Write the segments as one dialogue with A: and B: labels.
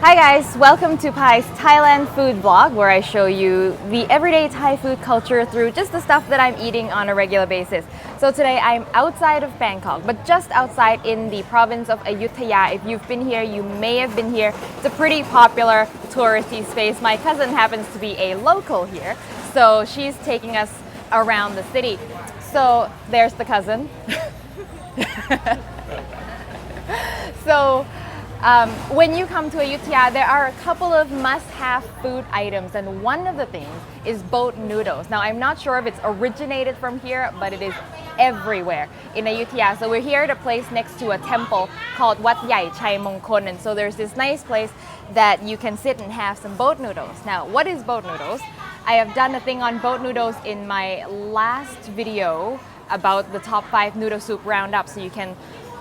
A: Hi guys, welcome to Pai's Thailand food vlog where I show you the everyday Thai food culture through just the stuff that I'm eating on a regular basis. So today I'm outside of Bangkok, but just outside in the province of Ayutthaya. If you've been here, you may have been here. It's a pretty popular touristy space. My cousin happens to be a local here, so she's taking us around the city. So there's the cousin. So when you come to Ayutthaya, there are a couple of must-have food items, and one of the things is boat noodles. Now, I'm not sure if it's originated from here, but it is everywhere in Ayutthaya. So we're here at a place next to a temple called Wat Yai Chai Mongkon, and so there's this nice place that you can sit and have some boat noodles. Now, what is boat noodles? I have done a thing on boat noodles in my last video about the top 5 noodle soup roundup, so you can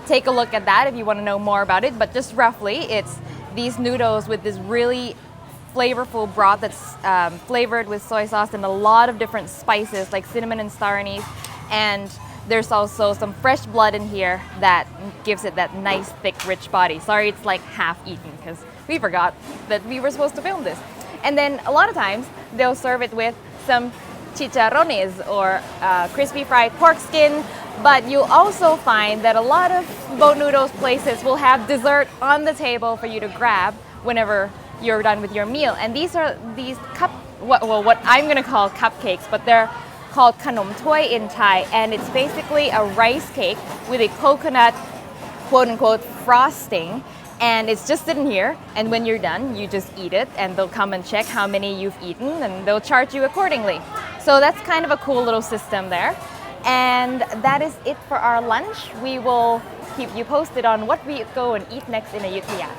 A: take a look at that if you want to know more about it. But just roughly, it's these noodles with this really flavorful broth that's flavored with soy sauce and a lot of different spices like cinnamon and star anise. And there's also some fresh blood in here that gives it that nice, thick, rich body. Sorry, it's like half eaten because we forgot that we were supposed to film this. And then a lot of times, they'll serve it with some chicharrones or crispy fried pork skin. But you'll also find that a lot of boat noodles places will have dessert on the table for you to grab whenever you're done with your meal. And these are what I'm going to call cupcakes, but they're called khanom thoi in Thai. And it's basically a rice cake with a coconut, quote unquote, frosting. And it's just sitting here, and when you're done, you just eat it, and they'll come and check how many you've eaten, and they'll charge you accordingly. So that's kind of a cool little system there. And that is it for our lunch. We will keep you posted on what we go and eat next in Ayutthaya.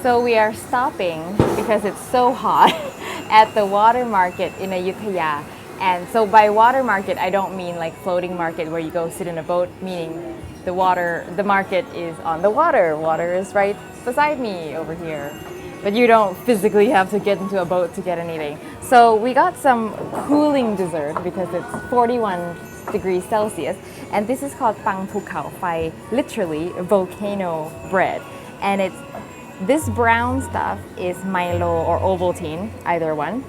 A: So we are stopping because it's so hot at the water market in Ayutthaya. And so by water market, I don't mean like floating market where you go sit in a boat, meaning the market is on the water. Water is right beside me over here. But you don't physically have to get into a boat to get anything. So we got some cooling dessert because it's 41 degrees Celsius. And this is called pang pu khao phai, literally volcano bread. And this brown stuff is Milo or Ovaltine, either one.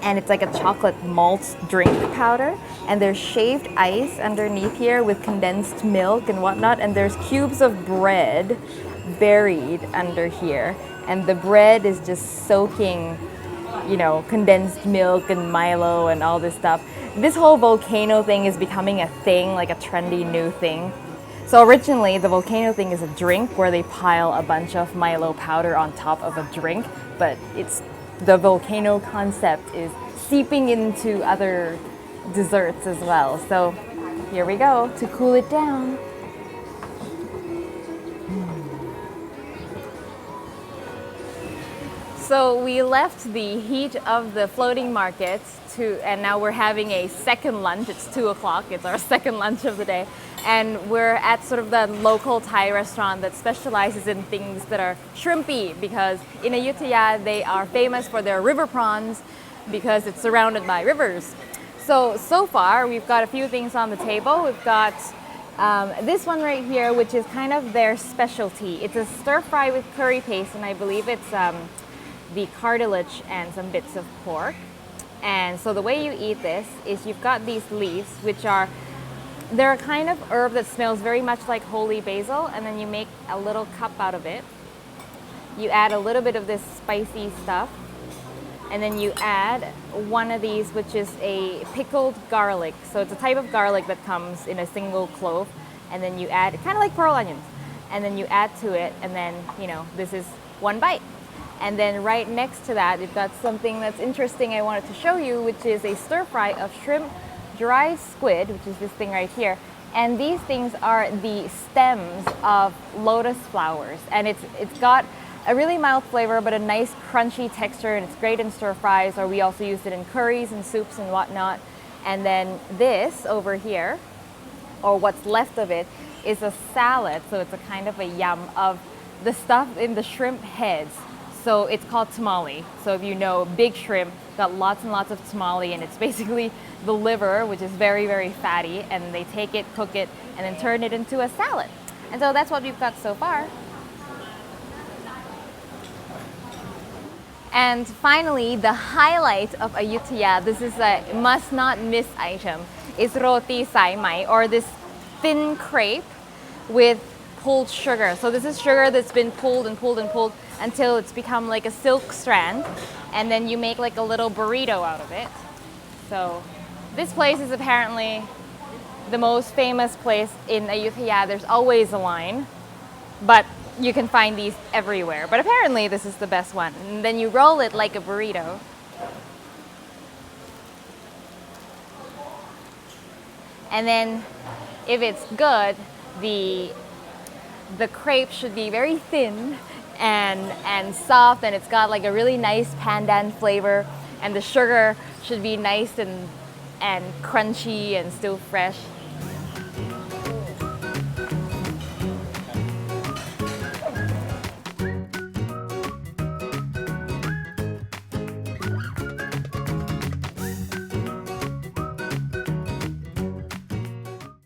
A: And it's like a chocolate malt drink powder. And there's shaved ice underneath here with condensed milk and whatnot. And there's cubes of bread buried under here. And the bread is just soaking, condensed milk and Milo and all this stuff. This whole volcano thing is becoming a thing, like a trendy new thing. So originally, the volcano thing is a drink where they pile a bunch of Milo powder on top of a drink. But the volcano concept is seeping into other desserts as well. So here we go to cool it down. So we left the heat of the floating market and now we're having a second lunch. It's 2 o'clock. It's our second lunch of the day. And we're at sort of the local Thai restaurant that specializes in things that are shrimpy, because in Ayutthaya, they are famous for their river prawns because it's surrounded by rivers. So far, we've got a few things on the table. We've got this one right here, which is kind of their specialty. It's a stir fry with curry paste, and I believe it's the cartilage and some bits of pork. And so the way you eat this is you've got these leaves, they're a kind of herb that smells very much like holy basil, and then you make a little cup out of it. You add a little bit of this spicy stuff, and then you add one of these, which is a pickled garlic. So it's a type of garlic that comes in a single clove, and then you add, kind of like pearl onions, and then you add to it, and then, this is one bite. And then right next to that, we've got something that's interesting I wanted to show you, which is a stir fry of shrimp, dry squid, which is this thing right here. And these things are the stems of lotus flowers. And it's got a really mild flavor, but a nice crunchy texture, and it's great in stir fries, or we also use it in curries and soups and whatnot. And then this over here, or what's left of it, is a salad. So it's a kind of a yum of the stuff in the shrimp heads. So it's called tamale. So if you know, big shrimp, got lots and lots of tamale, and it's basically the liver, which is very, very fatty, and they take it, cook it, and then turn it into a salad. And so that's what we've got so far. And finally, the highlight of Ayutthaya, this is a must not miss item, is roti sai mai, or this thin crepe with pulled sugar. So this is sugar that's been pulled and pulled and pulled until it's become like a silk strand, and then you make like a little burrito out of it. So this place is apparently the most famous place in Ayutthaya. There's always a line, but you can find these everywhere. But apparently this is the best one. And then you roll it like a burrito. And then if it's good, the crepe should be very thin and soft, and it's got like a really nice pandan flavor, and the sugar should be nice and crunchy and still fresh.